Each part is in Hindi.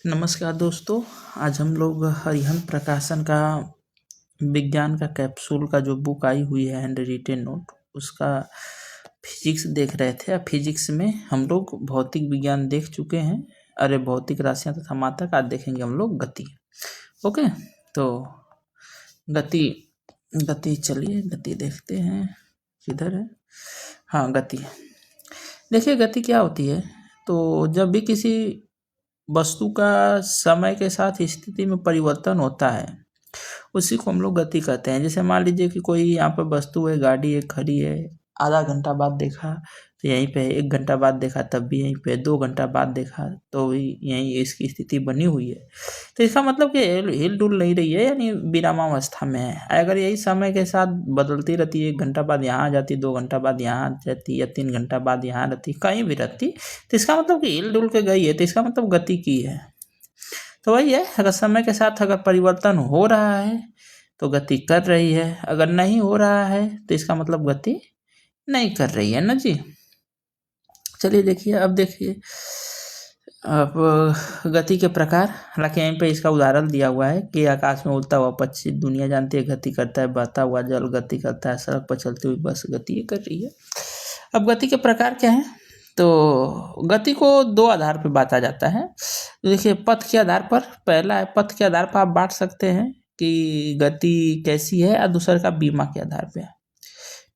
नमस्कार दोस्तों। आज हम लोग हरिहंत प्रकाशन का विज्ञान का कैप्सूल का जो बुक आई हुई है हैंड रिटेन नोट, उसका फिजिक्स देख रहे थे। अब फिजिक्स में हम लोग भौतिक विज्ञान देख चुके हैं, अरे भौतिक राशियां तथा मात्रक। आज देखेंगे हम लोग गति। ओके, तो गति गति चलिए गति देखते हैं, किधर है। हाँ, गति। देखिए गति क्या होती है। तो जब भी किसी वस्तु का समय के साथ स्थिति में परिवर्तन होता है, उसी को हम लोग गति कहते हैं। जैसे मान लीजिए कि कोई यहाँ पर वस्तु है, गाड़ी एक खड़ी है, आधा घंटा बाद देखा तो यहीं पे है, 1 घंटा बाद देखा तब भी यहीं पे, 2 घंटा बाद देखा तो भी यहीं इसकी स्थिति बनी हुई है। तो इसका मतलब कि हिल डुल नहीं रही है, यानी विरामावस्था में है। अगर यही समय के साथ बदलती रहती है, 1 घंटा बाद यहाँ आ जाती, 2 घंटा बाद यहाँ आ जाती, या 3 घंटा बाद यहाँ रहती, कहीं भी रहती, तो इसका मतलब कि हिल डुल के गई है, तो इसका मतलब गति की है। तो वही है, अगर समय के साथ अगर परिवर्तन हो रहा है तो गति कर रही है, अगर नहीं हो रहा है तो इसका मतलब गति नहीं कर रही है ना जी। चलिए देखिए, अब देखिए अब गति के प्रकार। हालांकि यहीं पे इसका उदाहरण दिया हुआ है कि आकाश में उड़ता हुआ पक्षी, दुनिया जानती है गति करता है, बहता हुआ जल गति करता है, सड़क पर चलती हुई बस गति ये कर रही है। अब गति के प्रकार क्या है, तो गति को 2 आधार पर बांटा जाता है। देखिए पथ के आधार पर, पहला है पथ के आधार पर आप बांट सकते हैं कि गति कैसी है, और दूसरा का बीमा के आधार पे।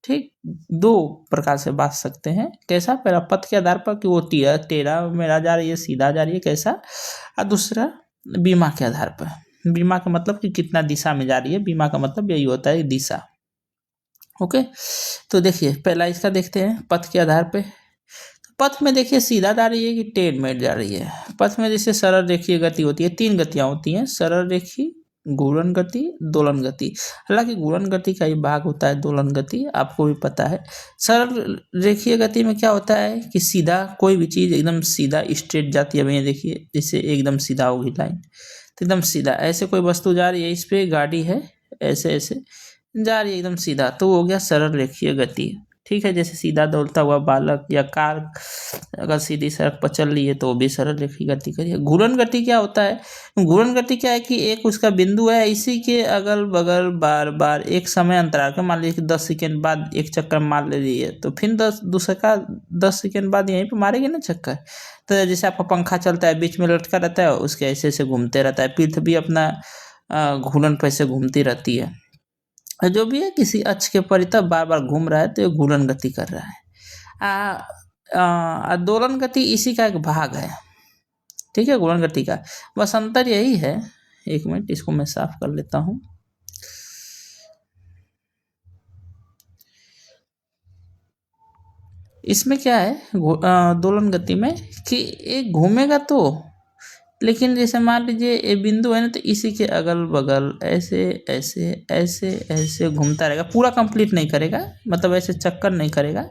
ठीक, 2 प्रकार से बांट सकते हैं। कैसा, पहला पथ के आधार पर कि वो टेढ़ा मेढ़ा जा रही है, सीधा जा रही है, कैसा, और दूसरा बीमा के आधार पर। बीमा का मतलब कि कितना दिशा में जा रही है, बीमा का मतलब यही होता है दिशा। ओके, तो देखिए पहला इसका देखते हैं पथ के आधार पे। पथ में देखिए सीधा जा रही है कि टेढ़ मेढ़ जा रही है। पथ में जैसे सरल रेखीय गति होती है, 3 गतियां होती हैं, सरल रेखी, घूर्णन गति, दोलन गति। हालांकि घूर्णन गति का ही भाग होता है दोलन गति, आपको भी पता है। सरल रेखीय गति में क्या होता है कि सीधा कोई भी चीज एकदम सीधा स्ट्रेट जाती है। भैया देखिए, जैसे एकदम सीधा होगी लाइन, तो एकदम सीधा। ऐसे कोई वस्तु जा रही है, इस पे गाड़ी है, ऐसे ऐसे जा रही है एकदम सीधा, तो वो हो गया सरल रेखीय गति। ठीक है, जैसे सीधा दौड़ता हुआ बालक या कार अगर सीधी सड़क पर चल रही है तो वो भी सरल रेखीय गति करिए। घूर्णन गति क्या होता है, घूर्णन गति क्या है कि एक उसका बिंदु है, इसी के अगल बगल बार बार एक समय अंतराल का, मान लीजिए कि 10 सेकेंड बाद एक चक्कर मार ले रही है, तो फिर 10 सेकेंड बाद यहीं पे मारेगी ना चक्कर। तो जैसे आपका पंखा चलता है, बीच में लटका रहता है, उसके ऐसे ऐसे घूमते रहता है, पृथ्वी अपना घूर्णन पर ऐसे घूमती रहती है। जो भी है किसी अक्ष के परितः बार बार घूम रहा है, तो ये घूर्णन गति कर रहा है। दोलन गति इसी का एक भाग है। ठीक है, घूर्णन गति का बस अंतर यही है। 1 मिनट, इसको मैं साफ कर लेता हूँ। इसमें क्या है दोलन गति में कि एक घूमेगा तो, लेकिन जैसे मान लीजिए ये बिंदु है ना, तो इसी के अगल बगल ऐसे ऐसे ऐसे ऐसे घूमता रहेगा, पूरा कंप्लीट नहीं करेगा, मतलब ऐसे चक्कर नहीं करेगा,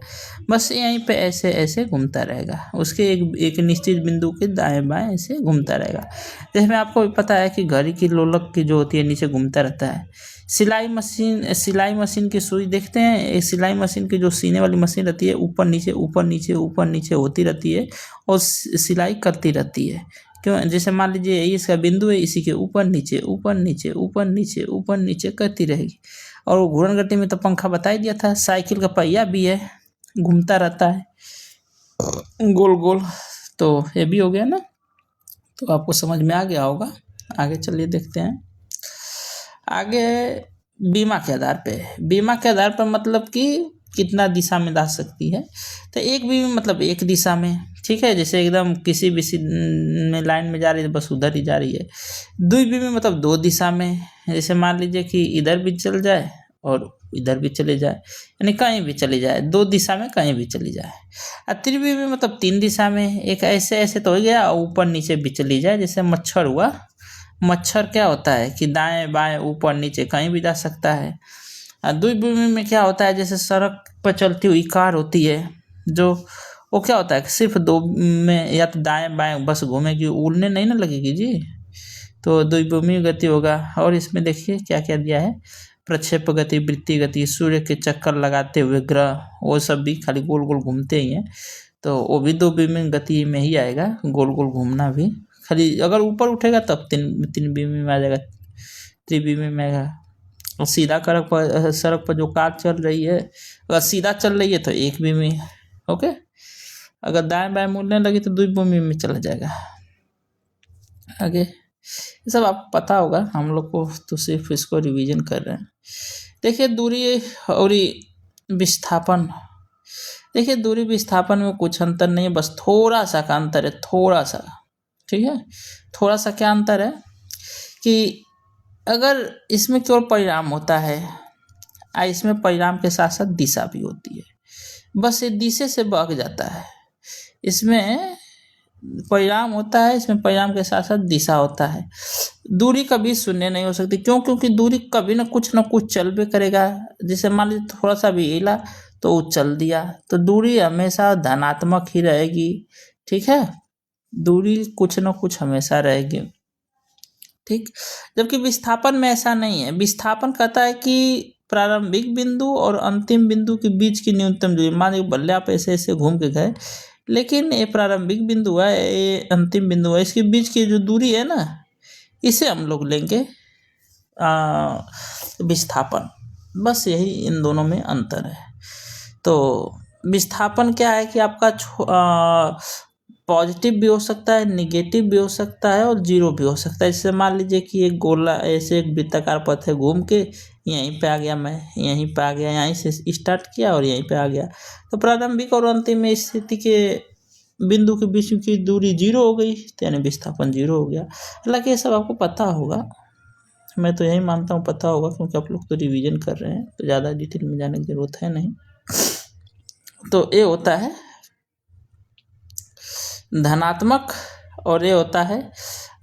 बस यहीं पे ऐसे ऐसे घूमता रहेगा, उसके एक निश्चित बिंदु के दाएं बाएं ऐसे घूमता रहेगा। जैसे में आपको पता है कि घड़ी की लोलक की जो होती है नीचे घूमता रहता है। सिलाई मशीन की सुई देखते हैं, सिलाई मशीन की जो सीने वाली मशीन रहती है, ऊपर नीचे ऊपर नीचे ऊपर नीचे होती रहती है और सिलाई करती रहती है। क्यों, जैसे मान लीजिए ये इसका बिंदु है, इसी के ऊपर नीचे ऊपर नीचे ऊपर नीचे ऊपर नीचे करती रहेगी। और वो घूर्णन गति में तो पंखा बता ही दिया था, साइकिल का पहिया भी है, घूमता रहता है गोल गोल। तो ये भी हो गया ना, तो आपको समझ में आ गया होगा। आगे चलिए देखते हैं। आगे बीमा के आधार पे, बीमा के आधार पर मतलब कि कितना दिशा में जा सकती है। तो एक बीमा मतलब एक दिशा में, ठीक है, जैसे एकदम किसी भी में लाइन में जा रही है, बस उधर ही जा रही है। 2 बीमा मतलब 2 दिशा में, जैसे मान लीजिए कि इधर भी चल जाए और इधर भी चले जाए, यानी कहीं भी चली जाए, 2 दिशा में कहीं भी चली जाए। और त्रिविमी मतलब 3 दिशा में, एक ऐसे ऐसे तो हो गया, ऊपर नीचे भी चली जाए। जैसे मच्छर हुआ, मच्छर क्या होता है कि दाएं बाएं ऊपर नीचे कहीं भी जा सकता है। द्विभूमि में क्या होता है, जैसे सड़क पर चलती हुई कार होती है, जो वो क्या होता है कि सिर्फ 2 में या तो दाएं बाएं बस घूमेगी, उड़ने नहीं ना लगेगी जी, तो द्विभूमि गति होगा। और इसमें देखिए क्या क्या दिया है, प्रक्षेप गति, वृत्तीय गति, सूर्य के चक्कर लगाते हुए ग्रह, वो सब भी खाली गोल गोल घूमते ही हैं, तो वो भी 2 विभिन्न गति में ही आएगा, गोल गोल घूमना भी खाली अगर ऊपर उठेगा तब तीन बीमी में आ जाएगा, त्रिबीमी में आएगा। और सीधा सड़क पर जो कार चल रही है, अगर सीधा चल रही है तो एक बीमी, ओके। अगर दाएं बाएं मुड़ने लगी तो 2 बीमी में चला जाएगा। आगे ये सब आपको पता होगा, हम लोग को तो सिर्फ इसको रिवीजन कर रहे हैं। देखिए दूरी और विस्थापन, देखिए दूरी विस्थापन में कुछ अंतर नहीं है, बस थोड़ा सा का अंतर है, थोड़ा सा, ठीक है। थोड़ा सा क्या अंतर है कि अगर इसमें केवल परिणाम होता है, इसमें परिणाम के साथ साथ दिशा भी होती है, बस ये दिशा से भाग जाता है। इसमें परिणाम होता है, इसमें परिणाम के साथ साथ दिशा होता है। दूरी कभी शून्य नहीं हो सकती, क्यों? क्योंकि दूरी कभी ना कुछ चल भी करेगा। जैसे मान लीजिए थोड़ा सा भी हिला तो वो चल दिया, तो दूरी हमेशा धनात्मक ही रहेगी, ठीक है। दूरी कुछ ना कुछ हमेशा रहेगी, ठीक। जबकि विस्थापन में ऐसा नहीं है। विस्थापन कहता है कि प्रारंभिक बिंदु और अंतिम बिंदु के बीच की न्यूनतम दूरी, मान लीजिए बल्ले आप ऐसे ऐसे घूम के गए, लेकिन ये प्रारंभिक बिंदु है, ये अंतिम बिंदु है, इसके बीच की जो दूरी है ना, इसे हम लोग लेंगे विस्थापन। बस यही इन दोनों में अंतर है। तो विस्थापन क्या है कि आपका पॉजिटिव भी हो सकता है, निगेटिव भी हो सकता है और जीरो भी हो सकता है। जैसे मान लीजिए कि एक गोला ऐसे एक वृत्ताकार पथ है, घूम के यहीं पे आ गया, मैं यहीं पे आ गया, यहीं से स्टार्ट किया और यहीं पे आ गया, तो प्रारंभिक और अंतिम स्थिति के बिंदु के बीच की दूरी 0 हो गई, तो यानी विस्थापन 0 हो गया। हालांकि ये सब आपको पता होगा, मैं तो यही मानता हूँ पता होगा, क्योंकि आप लोग तो रिवीजन कर रहे हैं, तो ज़्यादा डिटेल में जाने की जरूरत है नहीं। तो ये होता है धनात्मक और ये होता है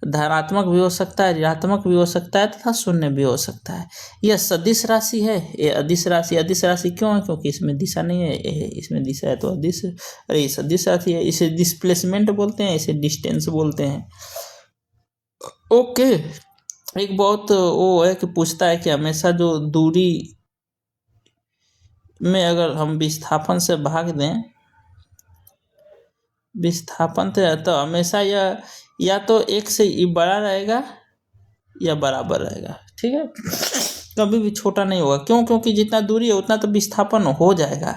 धनात्मक भी हो सकता है, ऋणात्मक भी हो सकता है तथा शून्य भी हो सकता है। यह सदिश राशि है, ये अदिश राशि। अदिश राशि क्यों है? क्योंकि इसमें दिशा नहीं है, इसमें दिशा है तो अदिश। अरे सदिश राशि है, इसे डिस्प्लेसमेंट बोलते हैं, इसे डिस्टेंस बोलते हैं, ओके। एक बहुत वो है कि पूछता है कि हमेशा जो दूरी में अगर हम विस्थापन से भाग दें, विस्थापन तो हमेशा यह या तो 1 से बड़ा रहेगा या बराबर रहेगा, ठीक है। कभी भी छोटा नहीं होगा। क्यों? क्योंकि जितना दूरी है उतना तो विस्थापन हो जाएगा,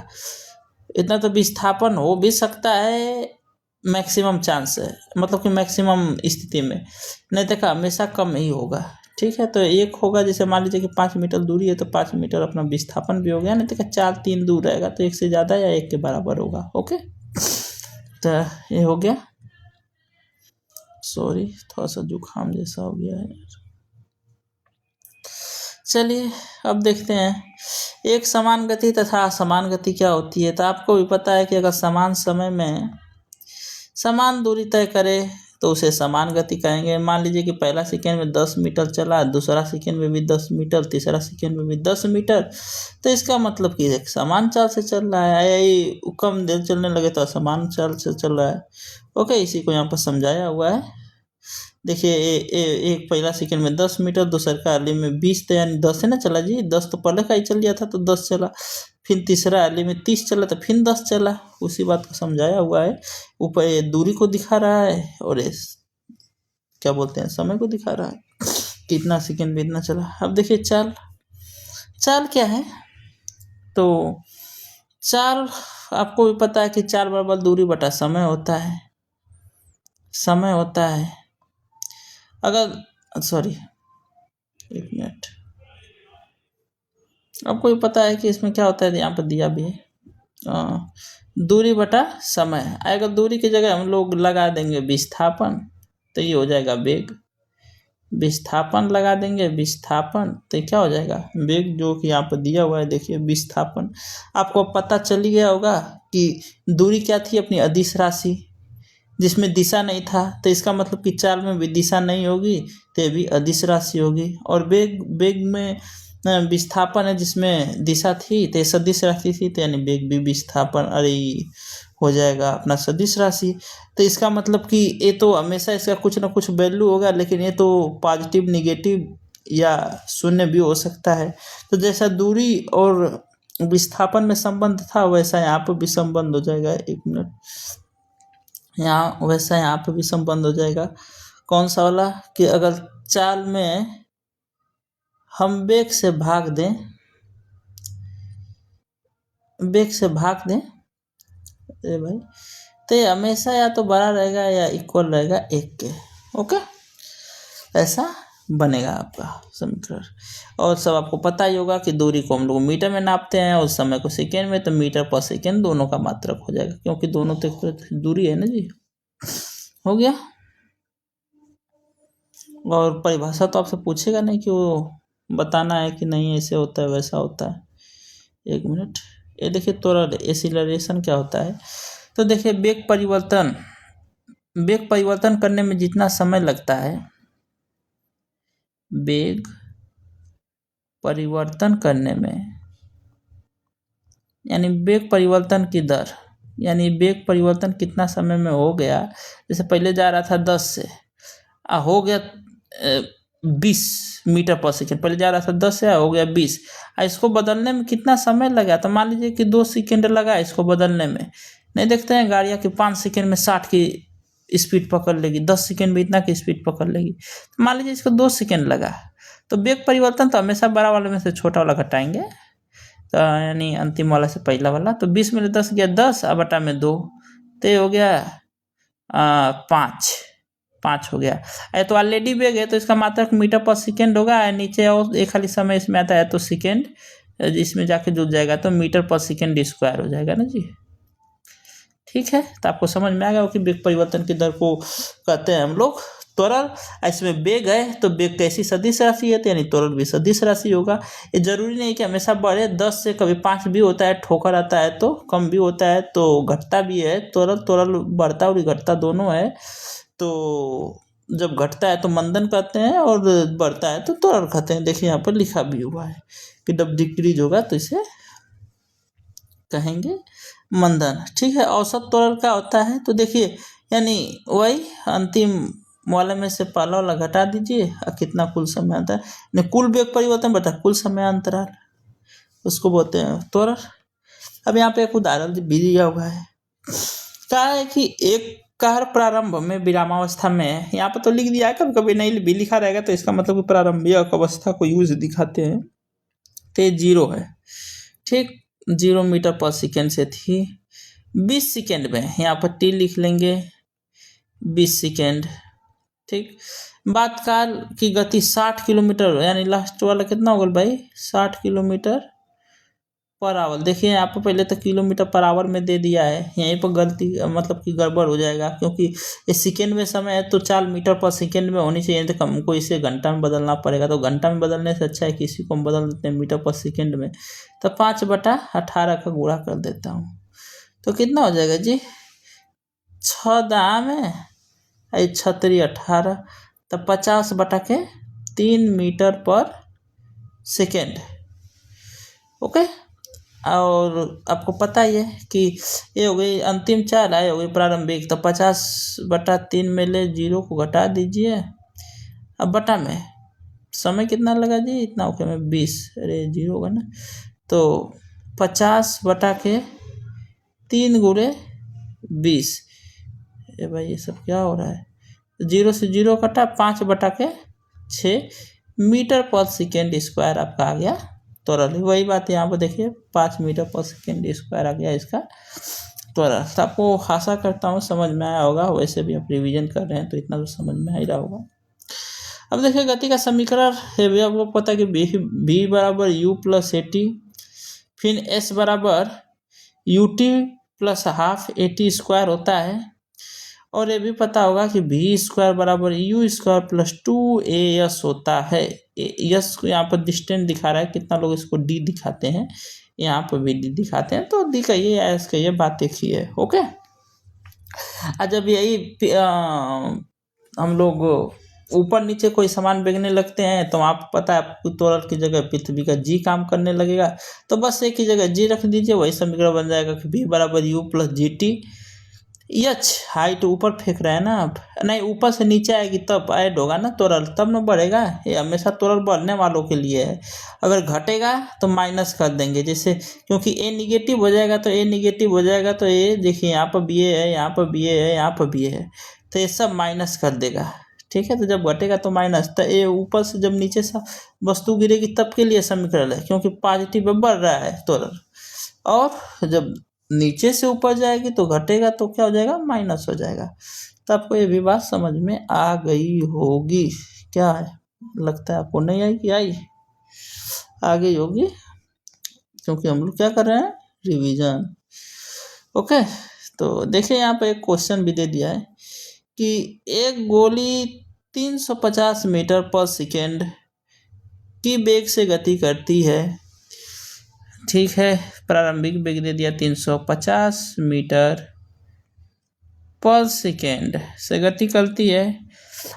इतना तो विस्थापन हो भी सकता है, मैक्सिमम चांस है, मतलब कि मैक्सिमम स्थिति में, नहीं तो हमेशा कम ही होगा, ठीक है। तो एक होगा, जैसे मान लीजिए कि 5 मीटर दूरी है तो 5 मीटर अपना विस्थापन भी हो गया, नहीं तो 4 3 दूर रहेगा तो 1 से ज़्यादा या 1 के बराबर होगा, ओके। तो ये हो गया, सॉरी थोड़ा सा जुकाम जैसा हो गया है। चलिए अब देखते हैं एक समान गति तथा असमान गति क्या होती है। तो आपको भी पता है कि अगर समान समय में समान दूरी तय करे तो उसे समान गति कहेंगे। मान लीजिए कि पहला सेकेंड में 10 मीटर चला, दूसरा सेकेंड में भी 10 मीटर, तीसरा सेकेंड में भी 10 मीटर, तो इसका मतलब कि एक समान चाल से चल रहा है। यही कम देर चलने लगे तो असमान चाल से चल रहा है, ओके। इसी को यहाँ पर समझाया हुआ है। देखिए एक पहला सेकेंड में 10 मीटर, दूसरा का अली में 20, तो यानी 10 है ना चला जी, 10 तो पहले का ही चल गया था तो 10 चला, फिर तीसरा अली में 30 चला तो फिर 10 चला। उसी बात को समझाया हुआ है। ऊपर ये दूरी को दिखा रहा है और ये क्या बोलते हैं समय को दिखा रहा है, कितना सेकेंड में इतना चला। अब देखिए चाल क्या है। तो चाल आपको भी पता है कि चाल बराबर दूरी बटा समय होता है, समय होता है। अगर सॉरी एक मिनट, आपको भी पता है कि इसमें क्या होता है, यहाँ पर दिया भी है दूरी बटा समय। अगर दूरी की जगह हम लोग लगा देंगे विस्थापन तो ये हो जाएगा वेग, विस्थापन लगा देंगे विस्थापन तो क्या हो जाएगा वेग, जो कि यहाँ पर दिया हुआ है। देखिए विस्थापन, आपको पता चल ही गया होगा कि दूरी क्या थी, अपनी अदिश राशि जिसमें दिशा नहीं था, तो इसका मतलब कि चाल में भी दिशा नहीं होगी तो ये भी अदिश राशि होगी। और वेग में विस्थापन है जिसमें दिशा थी तो सदिश राशि थी, तो यानी वेग भी विस्थापन अरे हो जाएगा अपना सदिश राशि। तो इसका मतलब कि ये तो हमेशा इसका कुछ ना कुछ वैल्यू होगा, लेकिन ये तो पॉजिटिव निगेटिव या शून्य भी हो सकता है। तो जैसा दूरी और विस्थापन में संबंध था वैसा यहाँ पर भी संबंध हो जाएगा। एक मिनट, यहाँ वैसा यहाँ पे भी संबंध हो जाएगा। कौन सा वाला कि अगर चाल में हम बेग से भाग दें अरे भाई, तो ये हमेशा या तो बड़ा रहेगा या इक्वल रहेगा 1 के। ओके, ऐसा बनेगा आपका समीकरण। और सब आपको पता ही होगा कि दूरी को हम लोग मीटर में नापते हैं और समय को सेकेंड में, तो मीटर पर सेकेंड दोनों का मात्रक हो जाएगा, क्योंकि दोनों तो दूरी है ना जी। हो गया। और परिभाषा तो आपसे पूछेगा नहीं कि वो बताना है कि नहीं ऐसे होता है वैसा होता है। 1 मिनट, ये देखिए त्वरण एक्सीलरेशन क्या होता है। तो देखिए वेग परिवर्तन करने में जितना समय लगता है, वेग परिवर्तन करने में, यानी वेग परिवर्तन की दर, यानी वेग परिवर्तन कितना समय में हो गया। जैसे पहले जा रहा था 10 से, हो गया 20 मीटर पर सेकेंड। पहले जा रहा था 10 से, हो गया 20। इसको बदलने में कितना समय लगा, तो मान लीजिए कि 2 सेकेंड लगा इसको बदलने में। नहीं देखते हैं गाड़ियाँ कि 5 सेकेंड में 60 की स्पीड पकड़ लेगी, 10 सेकेंड में इतना की स्पीड पकड़ लेगी। तो मान लीजिए इसको 2 सेकेंड लगा, तो वेग परिवर्तन तो हमेशा बड़ा वाले में से छोटा वाला घटाएंगे, तो यानी अंतिम वाला से पहला वाला। तो 20 में 10 गया 10, अब बटा में 2, तो ये हो गया 5 हो गया। तो ऑलरेडी वेग है तो इसका मात्रक मीटर पर सेकेंड होगा। नीचे और एक खाली समय इसमें आता है तो सेकेंड, इसमें जाके जुड़ जाएगा तो मीटर पर सेकेंड स्क्वायर हो जाएगा ना जी। ठीक है, तो आपको समझ में आ गया कि वेग परिवर्तन की दर को कहते हैं हम लोग त्वरण। इसमें वेग है तो वेग कैसी सदिश राशि है, तो यानी त्वरण भी सदिश राशि होगा। ये जरूरी नहीं कि हमेशा बढ़े, 10 से कभी 5 भी होता है, ठोकर आता है तो कम भी होता है, तो घटता भी है। त्वरण बढ़ता और घटता दोनों है। तो जब घटता है तो मंदन कहते हैं और बढ़ता है तो त्वरण कहते हैं। देखिए यहाँ पर लिखा भी हुआ है कि जब डिक्रीज होगा तो इसे कहेंगे मंदन। ठीक है, औसत त्वरण क्या होता है, तो देखिए यानी वही अंतिम वाले में से पहला वाला घटा दीजिए और कितना कुल समय आता है, कुल वेग परिवर्तन बता कुल समय अंतराल, उसको बोलते हैं त्वरण। अब यहाँ पे एक उदाहरण भी दिया हुआ है, कहा है कि एक कार प्रारंभ में विरामावस्था में, यहाँ पर तो लिख दिया है, कभी कभी नहीं भी लिखा रहेगा तो इसका मतलब कि प्रारंभिक अवस्था को यूज दिखाते हैं। तो 0 है, ठीक, 0 मीटर पर सेकेंड से थी 20 सेकेंड में, यहाँ पर टी लिख लेंगे 20 सेकेंड। ठीक, बात कार की गति 60 किलोमीटर, यानी लास्ट वाला कितना होगा भाई 60 किलोमीटर पर आवर। देखिए यहाँ पर पहले तो किलोमीटर पर आवर में दे दिया है, यहीं पर गलती मतलब कि गड़बड़ हो जाएगा, क्योंकि ये सेकेंड में समय है तो 4 मीटर पर सेकेंड में होनी चाहिए, तो हमको इसे घंटा में बदलना पड़ेगा। तो घंटा में बदलने से अच्छा है कि इसी को हम बदल देते हैं मीटर पर सेकेंड में। तो 5/18 का गुणा कर देता हूँ तो कितना हो जाएगा जी, 6 दाम है 6×3 = 18, तो 50/3 मीटर पर सेकेंड। ओके, और आपको पता ही है कि ये हो गई अंतिम चाल, आए हो गई प्रारंभिक। तो 50/3 में ले 0 को घटा दीजिए, अब बटा में समय कितना लगा जी, इतना ओके में 20, अरे 0 होगा ना, तो 50/3 × 20। ये भाई ये सब क्या हो रहा है, 0 से 0 कटा, 5/6 मीटर पर सेकेंड स्क्वायर आपका आ गया त्वरण। वही बात यहाँ पर देखिए 5 मीटर पर सेकेंड स्क्वायर आ गया इसका त्वरण। तो आपको आशा करता हूँ समझ में आया होगा, वैसे भी आप रिवीजन कर रहे हैं तो इतना तो समझ में आ ही रहा होगा। अब देखिए गति का समीकरण है भी आपको पता है कि v बराबर u + at, फिर s बराबर ut + ½ at² होता है। और ये भी पता होगा कि v² बराबर u² + 2as होता है। यस यहाँ पर डिस्टेंस दिखा रहा है, कितना लोग इसको d दिखाते हैं, यहाँ पर भी d दिखाते हैं, तो d कहिए या s कहिए, बात एक ही है। ओके, जब यही हम लोग ऊपर नीचे कोई सामान बेचने लगते हैं तो आप पता है आपको त्वरण की जगह पृथ्वी का जी काम करने लगेगा, तो बस एक ही जगह जी रख दीजिए, वही समीकरण बन जाएगा कि v बराबर u + gt। एच हाइट ऊपर फेंक रहे हैं ना आप, नहीं ऊपर से नीचे आएगी तब ऐड होगा ना त्वरण, तब ना बढ़ेगा। ये हमेशा त्वरण बढ़ने वालों के लिए है, अगर घटेगा तो माइनस कर देंगे, जैसे क्योंकि ए निगेटिव हो जाएगा तो ए निगेटिव हो जाएगा, तो ये देखिए यहाँ पर बी ए है, यहाँ पर बी ए है, यहाँ पर बी ए है, तो ये सब माइनस कर देगा। ठीक है। तो जब घटेगा तो माइनस, तो ये ऊपर से जब नीचे से वस्तु गिरेगी तब के लिए समीकरण है, क्योंकि पॉजिटिव में बढ़ रहा है त्वरण, और जब नीचे से ऊपर जाएगी तो घटेगा तो क्या हो जाएगा, माइनस हो जाएगा। तो आपको ये भी बात समझ में आ गई होगी। क्या है, लगता है आपको नहीं आई कि आई, आ गई होगी, क्योंकि हम लोग क्या कर रहे हैं, रिवीजन। ओके, तो देखिए यहाँ पे एक क्वेश्चन भी दे दिया है कि एक गोली 350 मीटर पर सेकेंड की वेग से गति करती है। ठीक है, प्रारंभिक वेग दे दिया 350 मीटर पर सेकेंड से गति करती है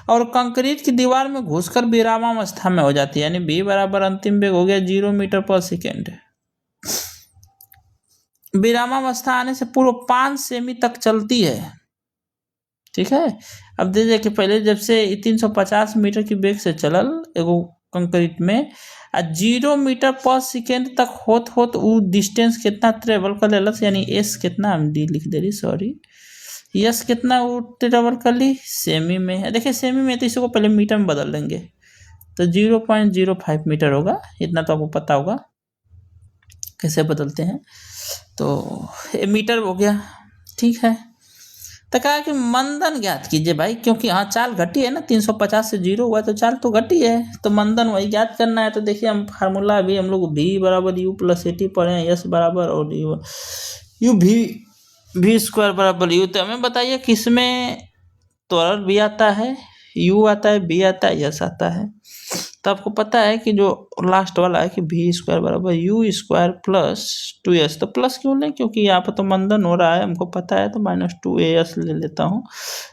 और कंक्रीट की दीवार में घुसकर विरामावस्था में हो जाती है, यानी v बराबर अंतिम वेग हो गया 0 मीटर पर सेकेंड। विरामावस्था आने से पूर्व 5 सेमी तक चलती है। ठीक है, अब देखिए कि पहले जब से 350 मीटर की वेग से चलल एगो कंक्रीट में 0 मीटर पर सेकेंड तक होत वो डिस्टेंस कितना ट्रेवल कर लेलस, यानी एस कितना, हम डी लिख दे रही, सॉरी, यस कितना वो ट्रेवल कर ली सेमी में। देखिए सेमी में तो इसको पहले मीटर में बदल देंगे तो 0.05 मीटर होगा, इतना तो आपको पता होगा कैसे बदलते हैं। तो ये मीटर हो गया। ठीक है, तो कहा कि मंदन ज्ञात कीजिए भाई, क्योंकि हाँ चाल घटी है ना, 350 से 0 हुआ तो चाल तो घटी है, तो मंदन वही ज्ञात करना है। तो देखिए हम फार्मूला अभी हम लोग v बराबर u प्लस at पढ़े हैं, यस बराबर और यू v स्क्वायर बराबर u। तो हमें बताइए किसमें त्वरण v आता है, u आता है, b आता है, यस आता है। तो आपको पता है कि जो लास्ट वाला है कि v स्क्वायर बराबर u स्क्वायर प्लस 2s, तो प्लस क्यों लें, क्योंकि यहाँ पर तो मंदन हो रहा है हमको पता है, तो -2as ले लेता हूँ।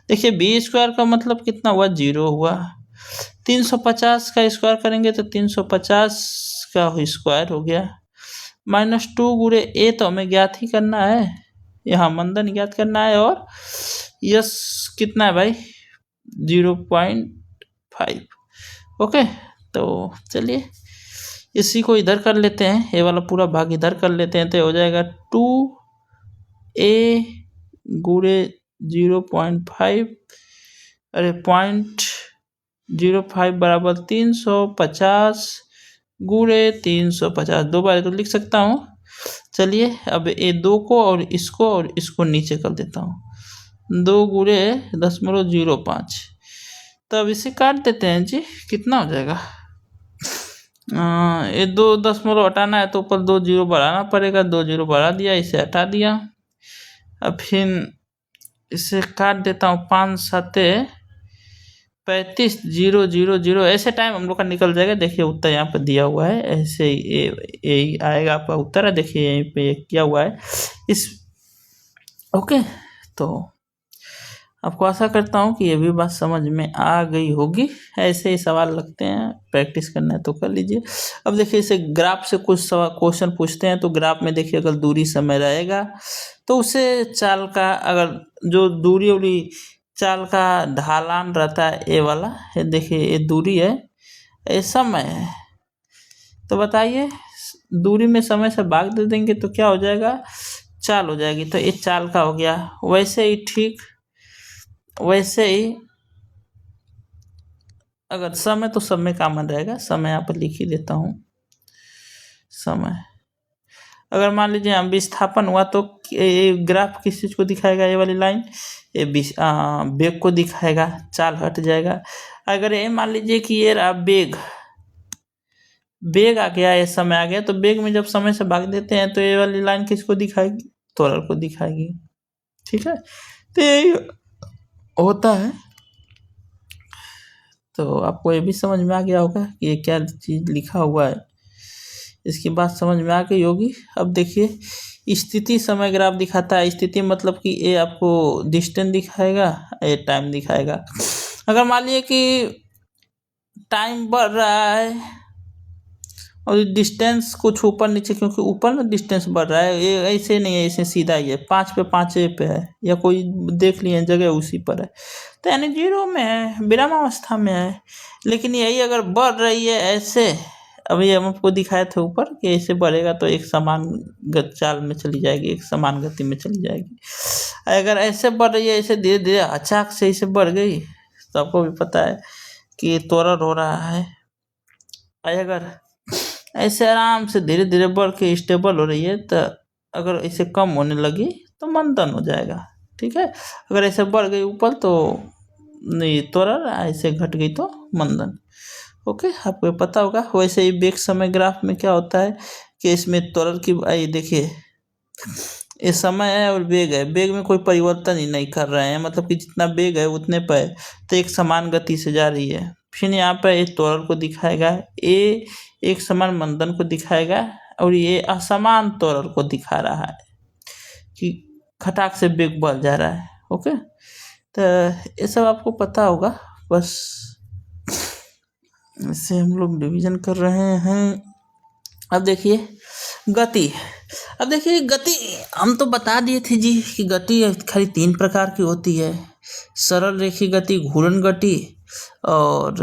देखिए v स्क्वायर का मतलब कितना हुआ, 0 हुआ। 350 का स्क्वायर करेंगे तो 350 का स्क्वायर हो गया, -2 गुणे a तो हमें ज्ञात ही करना है, यहाँ मंदन ज्ञात करना है, और यस कितना है भाई 0.5। ओके, तो चलिए इसी को इधर कर लेते हैं, ये वाला पूरा भाग इधर कर लेते हैं, तो हो जाएगा 2a गुणे 0.5, अरे 0.05 बराबर 350 गुणे 350, दो बार तो लिख सकता हूँ। चलिए अब ये 2 को और इसको नीचे कर देता हूँ, 2 गुणे 0.05। तो अब इसे काट देते हैं जी, कितना हो जाएगा, ये 2 दशमलव हटाना है तो ऊपर 2 जीरो बढ़ाना पड़ेगा, 2 जीरो बढ़ा दिया, इसे हटा दिया। अब फिर इसे काट देता हूँ, 5 7 35 0 0 0, ऐसे टाइम हम लोग का निकल जाएगा। देखिए उत्तर यहाँ पर दिया हुआ है, ऐसे यही आएगा आपका उत्तर है, देखिए यहीं पे किया हुआ है इस। ओके, तो आपको आशा करता हूँ कि ये भी बात समझ में आ गई होगी। ऐसे ही सवाल लगते हैं, प्रैक्टिस करना है तो कर लीजिए। अब देखिए इसे ग्राफ से कुछ क्वेश्चन पूछते हैं, तो ग्राफ में देखिए अगर दूरी समय रहेगा तो उसे चाल का, अगर जो दूरी वाली चाल का ढालान रहता है ए वाला, ये देखिए ये दूरी है, ये समय है, तो बताइए दूरी में समय से भाग दे देंगे तो क्या हो जाएगा, चाल हो जाएगी। तो ये चाल का हो गया। वैसे ही ठीक वैसे ही अगर समय, तो समय कॉमन रहेगा, समय यहाँ पर लिख ही देता हूँ। समय अगर मान लीजिए हम विस्थापन हुआ तो ये ग्राफ किस चीज़ को दिखाएगा, ये वाली लाइन ये वेग को दिखाएगा, चाल हट जाएगा। अगर ये मान लीजिए कि ये रहा वेग आ गया, ये समय आ गया, तो वेग में जब समय से भाग देते हैं तो ये वाली लाइन किसको दिखाएगी, त्वरण को दिखाएगी। ठीक है, तो यही होता है। तो आपको ये भी समझ में आ गया होगा कि ये क्या चीज़ लिखा हुआ है, इसकी बात समझ में आ गई होगी। अब देखिए स्थिति समय ग्राफ दिखाता है, स्थिति मतलब कि ये आपको डिस्टेंस दिखाएगा, ये टाइम दिखाएगा। अगर मान लीजिए कि टाइम बढ़ रहा है और डिस्टेंस कुछ ऊपर नीचे, क्योंकि ऊपर में डिस्टेंस बढ़ रहा है, ये ऐसे नहीं है, ऐसे सीधा ही है, 5 पे 5 पे है, या कोई देख लिए जगह उसी पर है, तो यानी 0 में है, विरामावस्था में है। लेकिन यही अगर बढ़ रही है ऐसे, अभी हम आपको दिखाए थे ऊपर कि ऐसे बढ़ेगा तो एक समान चाल में चली जाएगी, एक समान गति में चली जाएगी। अगर ऐसे बढ़ रही है, ऐसे धीरे धीरे अचानक से ऐसे बढ़ गई, तो आपको भी पता है कि त्वरण हो रहा है। अगर ऐसे आराम से धीरे धीरे बढ़ के स्टेबल हो रही है, तो अगर ऐसे कम होने लगी तो मंथन हो जाएगा। ठीक है, अगर ऐसे बढ़ गई ऊपर तो नहीं त्वरण, ऐसे घट गई तो मंथन। ओके, आपको पता होगा। वैसे ही वेग समय ग्राफ में क्या होता है कि इसमें त्वरण की, आई देखिए ये समय है और वेग है, वेग में कोई परिवर्तन ही नहीं कर रहे हैं, मतलब कि जितना वेग है उतने पर तो एक समान गति से जा रही है। फिर यहाँ पर ये त्वरण को दिखाएगा, ये एक समान मंथन को दिखाएगा, और ये असमान त्वरण को दिखा रहा है कि खटाक से वेग बढ़ जा रहा है। ओके, तो ये सब आपको पता होगा। बस इससे हम लोग डिवीजन कर रहे हैं। अब देखिए गति। अब देखिए गति हम तो बता दिए थे जी कि गति खाली 3 प्रकार की होती है, सरल रेखीय गति, घूर्णन गति, और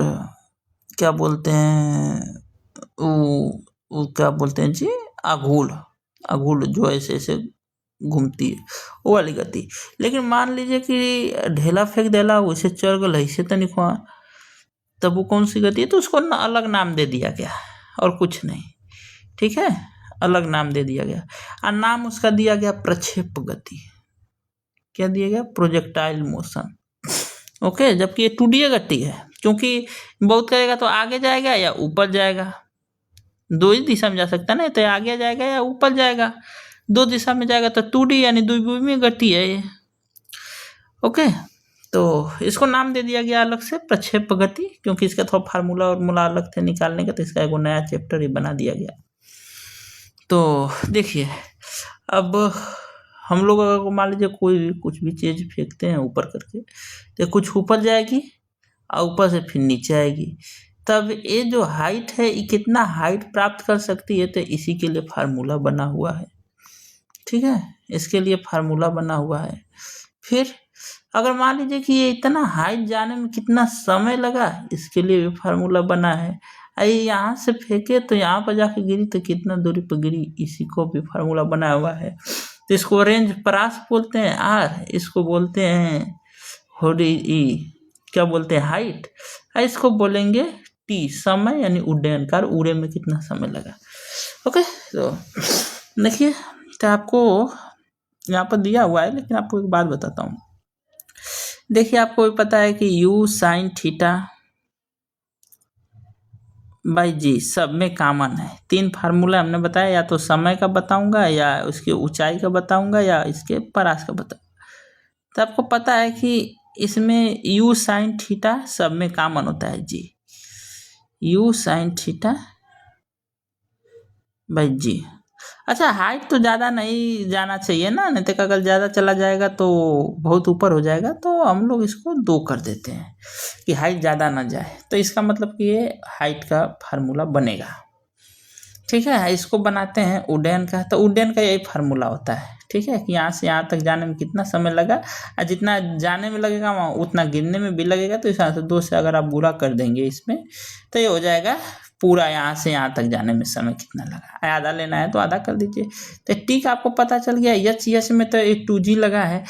क्या बोलते हैं वो क्या बोलते हैं जी, आघूल। आघूल जो ऐसे ऐसे घूमती है, वो वाली गति। लेकिन मान लीजिए कि ढेला फेंक देला वैसे चल गल ऐसे तनिक, तब वो कौन सी गति है, तो उसको अलग नाम दे दिया गया और कुछ नहीं। ठीक है, अलग नाम दे दिया गया, और नाम उसका दिया गया प्रक्षेप गति। क्या दिया गया? Projectile motion. ओके, जबकि ये 2D गति है, क्योंकि बहुत करेगा तो आगे जाएगा या ऊपर जाएगा, दो ही दिशा में जा सकता है ना, तो आगे जाएगा या ऊपर जाएगा, दो दिशा में जाएगा तो 2D यानी द्विविमीय गति है ये। ओके, तो इसको नाम दे दिया गया अलग से प्रक्षेप गति, क्योंकि इसका थोड़ा फार्मूला और मूला अलग थे निकालने का, तो इसका एक नया चैप्टर ही बना दिया गया। तो देखिए अब हम लोग अगर मान लीजिए कोई भी कुछ भी चीज़ फेंकते हैं ऊपर करके, तो कुछ ऊपर जाएगी और ऊपर से फिर नीचे आएगी, तब ये जो हाइट है ये कितना हाइट प्राप्त कर सकती है, तो इसी के लिए फार्मूला बना हुआ है। ठीक है, इसके लिए फार्मूला बना हुआ है। फिर अगर मान लीजिए कि ये इतना हाइट जाने में कितना समय लगा, इसके लिए भी फार्मूला बना है। ये यहाँ से फेंके तो यहाँ पर जाके गिरी तो कितना दूरी पर गिरी, इसी को भी फार्मूला बना हुआ है। तो इसको रेंज परास बोलते हैं, आर इसको बोलते हैं क्या बोलते हैं, हाइट, इसको बोलेंगे टी, समय यानी उड्डयन काल, उड़े में कितना समय लगा। ओके, तो देखिए तो आपको यहाँ पर दिया हुआ है, लेकिन आपको एक बात बताता हूँ। देखिए आपको भी पता है कि u sin थीटा बाई जी सब में कॉमन है। 3 फार्मूला हमने बताया, या तो समय का बताऊंगा, या उसकी ऊंचाई का बताऊंगा, या इसके परास का बताऊंगा। तो आपको पता है कि इसमें u sin थीटा सब में कॉमन होता है जी, u sin थीटा बाई जी। अच्छा, हाइट तो ज़्यादा नहीं जाना चाहिए ना, नहीं तो अगर ज़्यादा चला जाएगा तो बहुत ऊपर हो जाएगा, तो हम लोग इसको 2 कर देते हैं कि हाइट ज़्यादा ना जाए। तो इसका मतलब कि ये हाइट का फार्मूला बनेगा। ठीक है, इसको बनाते हैं उड्डयन का, तो उड्डयन का यही फार्मूला होता है। ठीक है, कि यहाँ से यहाँ तक जाने में कितना समय लगा, और जितना जाने में लगेगा वहाँ उतना गिरने में भी लगेगा, तो इस हिसाब से 2 से अगर आप बुरा कर देंगे इसमें, तो ये हो जाएगा पूरा यहाँ से यहाँ तक जाने में समय कितना लगा। आधा लेना है तो आधा कर दीजिए। तो टी का आपको पता चल गया, यच में तो एक 2G लगा है,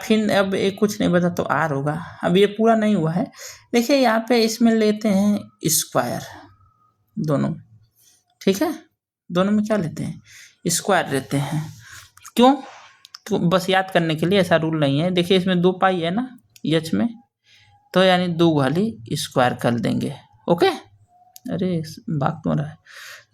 फिर अब एक कुछ नहीं बता तो आर होगा। अब ये पूरा नहीं हुआ है, देखिए यहाँ पे इसमें लेते हैं स्क्वायर दोनों। ठीक है, दोनों में क्या लेते हैं? स्क्वायर लेते हैं। क्यों? तो बस याद करने के लिए, ऐसा रूल नहीं है। देखिए इसमें 2 पाई है ना यच में, तो यानी 2 वाली स्क्वायर कर देंगे। ओके, अरे भाग तो रहा है,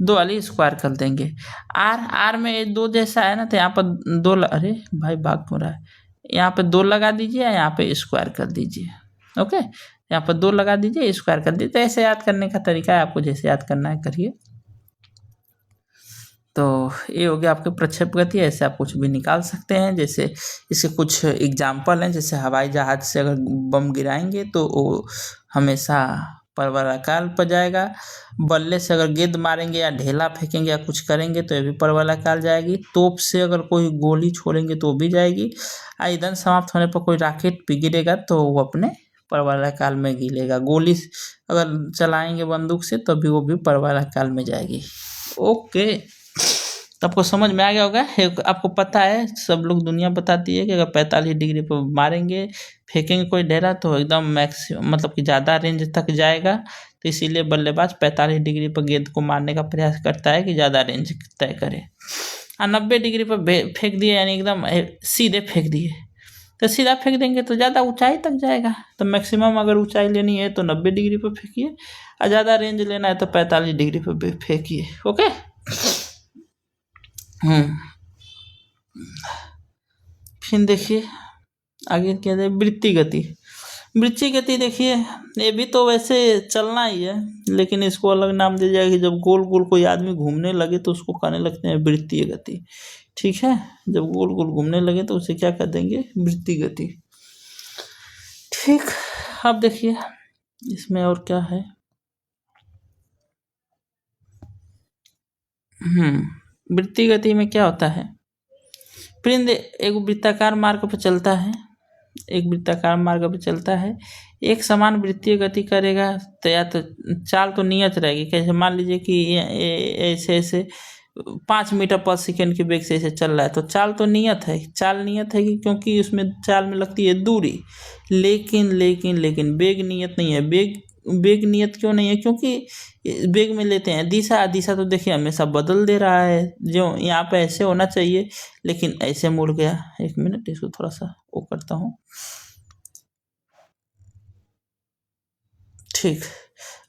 2 वाली स्क्वायर कर देंगे। आर में 2 जैसा है ना, तो यहाँ पर 2 अरे भाई भाग तो रहा है, यहाँ पे 2 लगा दीजिए, यहाँ पे स्क्वायर कर दीजिए। ओके, यहाँ पर 2 लगा दीजिए, स्क्वायर कर दीजिए। तो ऐसे याद करने का तरीका है, आपको जैसे याद करना है करिए। तो ये हो गया आपके प्रक्षेप गति। ऐसे आप कुछ भी निकाल सकते हैं, जैसे इसके कुछ एग्जाम्पल हैं, जैसे हवाई जहाज से अगर बम गिराएंगे तो वो हमेशा परवलयाकार पर जाएगा। बल्ले से अगर गेंद मारेंगे या ढेला फेंकेंगे या कुछ करेंगे तो ये भी परवलयाकार जाएगी। तोप से अगर कोई गोली छोड़ेंगे तो भी जाएगी। ईंधन समाप्त होने पर कोई रॉकेट भी गिरेगा तो वो अपने परवलयाकार में गिरेगा। गोली अगर चलाएंगे बंदूक से तो भी वो भी परवलयाकार में जाएगी। ओके, तो आपको समझ में आ गया होगा। आपको पता है, सब लोग दुनिया बताती है कि अगर 45 डिग्री पर मारेंगे, फेंकेंगे कोई ढेरा तो एकदम मैक्सिमम मतलब कि ज़्यादा रेंज तक जाएगा। तो इसीलिए बल्लेबाज 45 डिग्री पर गेंद को मारने का प्रयास करता है कि ज़्यादा रेंज तय करे। और 90 डिग्री पर फेंक दिए, यानी एकदम सीधे फेंक दिए, तो सीधा फेंक देंगे तो ज़्यादा ऊंचाई तक जाएगा। तो मैक्सिमम अगर ऊंचाई लेनी है तो 90 डिग्री पर फेंकिए, और ज़्यादा रेंज लेना है तो 45 डिग्री पर फेंकिए। ओके। फिर देखिए आगे क्या है, वृत्ति गति। वृत्ति गति देखिए, ये भी तो वैसे चलना ही है, लेकिन इसको अलग नाम दिया जाएगा कि जब गोल गोल कोई आदमी घूमने लगे तो उसको कहने लगते हैं वृत्तीय गति। ठीक है, जब गोल गोल घूमने लगे तो उसे क्या कर देंगे, वृत्ति गति। ठीक, अब देखिए इसमें और क्या है। वृत्ति गति में क्या होता है, परिंद एक वृत्ताकार मार्ग पर चलता है, एक वृत्ताकार मार्ग पर चलता है, एक समान वृत्तीय गति करेगा तो या तो चाल तो नियत रहेगी। कैसे, मान लीजिए कि ऐसे ऐसे 5 मीटर पर सेकेंड के वेग से ऐसे चल रहा है तो चाल तो नियत है, चाल नियत है कि क्योंकि उसमें चाल में लगती है दूरी। लेकिन लेकिन लेकिन वेग नियत नहीं है। वेग नियत क्यों नहीं है, क्योंकि वेग में लेते हैं दिशा, दिशा तो देखिए हमेशा बदल दे रहा है। जो यहाँ पे ऐसे होना चाहिए लेकिन ऐसे मुड़ गया। 1 मिनट, इसको थोड़ा सा वो करता हूँ। ठीक,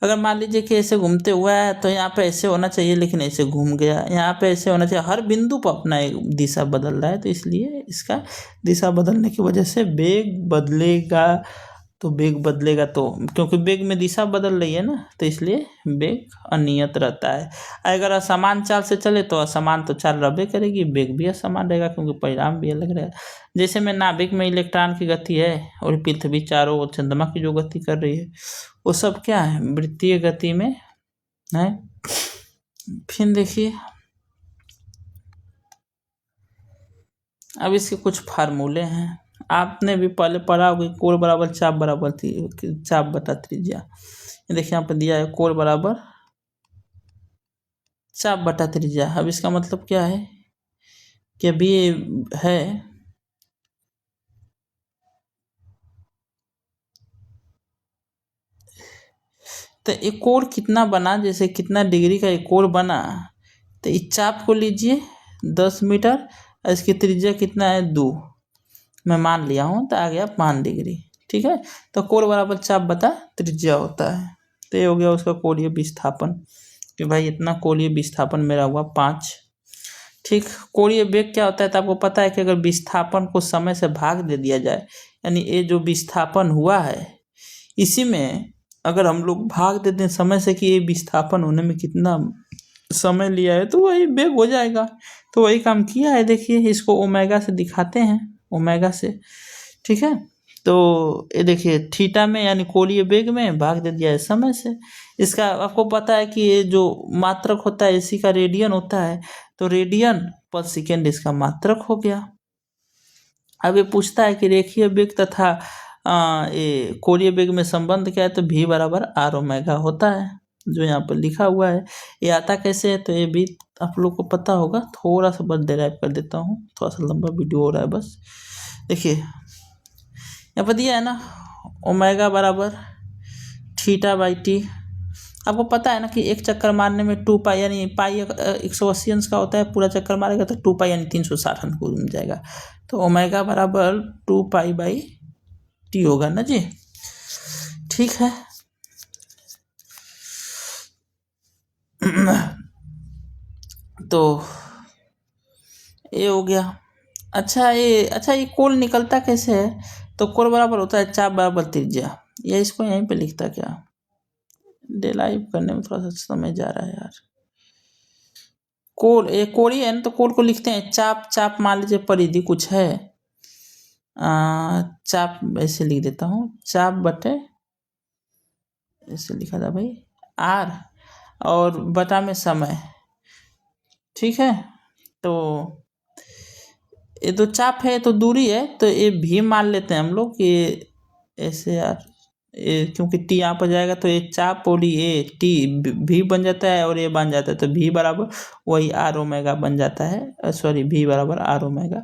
अगर मान लीजिए कि ऐसे घूमते हुआ है तो यहाँ पे ऐसे होना चाहिए लेकिन ऐसे घूम गया, यहाँ पे ऐसे होना चाहिए। हर बिंदु पर अपना एक दिशा बदल रहा है, तो इसलिए इसका दिशा बदलने की वजह से वेग बदलेगा। तो वेग बदलेगा तो क्योंकि वेग में दिशा बदल रही है ना, तो इसलिए वेग अनियत रहता है। अगर असमान चाल से चले तो असमान तो चाल रहबे करेगी, वेग भी असमान रहेगा क्योंकि परिणाम भी अलग रहेगा। जैसे में नाभिक में इलेक्ट्रॉन की गति है और पृथ्वी चारों ओर चंद्रमा की जो गति कर रही है वो सब क्या है, वृत्तीय गति में है। फिर देखिए अब इसके कुछ फार्मूले हैं, आपने भी पहले पढ़ा होगा। कोण बराबर चाप बराबर चाप बटा त्रिज्या। ये देखिए यहाँ पर दिया है कोण बराबर चाप बटा त्रिज्या। अब इसका मतलब क्या है कि अभी है तो एक कोण कितना बना, जैसे कितना डिग्री का एक कोण बना, तो इस चाप को लीजिए 10 मीटर और इसकी त्रिज्या कितना है 2, मैं मान लिया हूँ, तो आ गया 5 डिग्री। ठीक है, तो कोण बराबर चाप बता त्रिज्या होता है। तो ये हो गया उसका कोणीय विस्थापन कि भाई इतना कोणीय विस्थापन मेरा हुआ 5। ठीक, कोणीय वेग क्या होता है, तो आपको पता है कि अगर विस्थापन को समय से भाग दे दिया जाए, यानी ये जो विस्थापन हुआ है इसी में अगर हम लोग भाग देते हैं समय से कि ये विस्थापन होने में कितना समय लिया है, तो वही वेग हो जाएगा। तो वही काम किया है। देखिए इसको ओमेगा से दिखाते हैं, ओमेगा से। ठीक है, तो ये देखिए थीटा में यानी कोणीय वेग में भाग दे दिया है समय से। इसका आपको पता है कि ये जो मात्रक होता है इसी का रेडियन होता है, तो रेडियन पर सेकेंड इसका मात्रक हो गया। अब ये पूछता है कि रेखीय वेग तथा ये कोणीय वेग में संबंध क्या है, तो v बराबर r ओमेगा होता है, जो यहाँ पर लिखा हुआ है। ये आता कैसे है, तो ये भी आप लोग को पता होगा। थोड़ा सा बस डिराइव कर देता हूँ, थोड़ा सा लंबा वीडियो हो रहा है बस। देखिए यहाँ पर दिया है ना ओमेगा बराबर थीटा बाई टी। आपको पता है ना कि एक चक्कर मारने में 2 पाई यानी पाई 180 अंश का होता है, पूरा चक्कर मारेगा तो 2 पाई यानी 360 अंश घूम जाएगा। तो ओमेगा बराबर 2 पाई बाई टी होगा ना जी। ठीक है, तो ये हो गया। अच्छा ये कोण निकलता कैसे है, तो कोण बराबर होता है चाप बराबर त्रिज्या। या इसको यहीं पे लिखता क्या, डिराइव करने में थोड़ा सा समय जा रहा है यार। कोण ये कोणीय है ना, तो कोण को लिखते हैं चाप। चाप मान लीजिए परिधि कुछ है, चाप ऐसे लिख देता हूँ, चाप बटे ऐसे लिखा था भाई r और बटा में समय। ठीक है, तो ये तो चाप है तो दूरी है, तो ये भी मान लेते हैं हम लोग कि ऐसे यार क्योंकि टी यहाँ पर जाएगा तो ये चाप पोली ए टी भी बन जाता है और ये बन जाता है, तो भी बराबर वही आर ओमेगा बन जाता है। सॉरी, भी बराबर आर ओमेगा।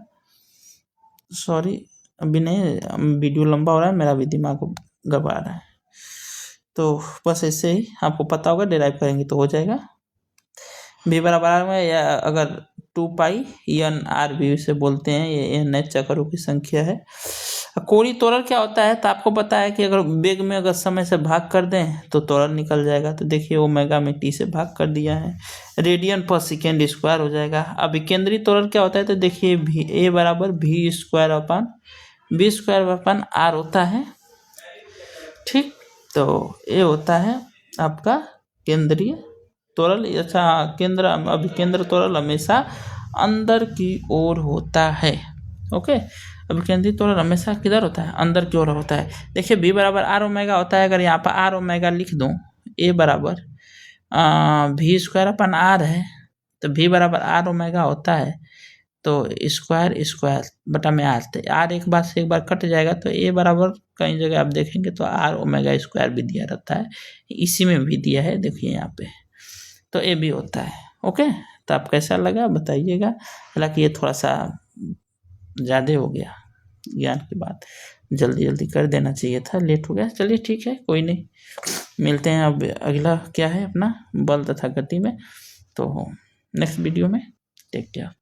सॉरी, अभी नहीं, वीडियो लंबा हो रहा है, मेरा भी दिमाग घबरा रहा है। तो बस ऐसे ही आपको पता होगा, डिराइव करेंगे तो हो जाएगा। भी बराबर आर में, या अगर 2 पाई एन आर भी इसे बोलते हैं, ये एन चक्रों की संख्या है। कोणीय त्वरण क्या होता है, तो आपको पता है कि अगर वेग में अगर समय से भाग कर दें तो त्वरण निकल जाएगा। तो देखिए ओमेगा में टी से भाग कर दिया है, रेडियन पर सेकेंड स्क्वायर हो जाएगा। अब केंद्रीय त्वरण क्या होता है, तो देखिए भी ए बराबर भी स्क्वायर अपन आर होता है। ठीक, तो ये होता है आपका केंद्रीय त्वरण। अच्छा, केंद्र त्वरण हमेशा अंदर की ओर होता है। ओके, अब केंद्रीय त्वरण हमेशा किधर होता है, अंदर की ओर होता है। देखिए भी बराबर आर ओमेगा होता है, अगर यहाँ पर आर ओमेगा लिख दूँ, ए बराबर भी स्क्वायर अपन आर है, तो भी बराबर आर ओमेगा होता है, तो स्क्वायर बटा में आर एक बार से एक बार कट जाएगा, तो ए बराबर कई जगह आप देखेंगे तो आर ओमेगा स्क्वायर भी दिया रहता है, इसी में भी दिया है, देखिए यहाँ पे, तो ए भी होता है। ओके, तो आप कैसा लगा बताइएगा। हालांकि ये थोड़ा सा ज़्यादा हो गया, ज्ञान की बात जल्दी कर देना चाहिए था, लेट हो गया। चलिए ठीक है, कोई नहीं, मिलते हैं। अब अगला क्या है अपना बल तथा गति में, तो नेक्स्ट वीडियो में। Take care.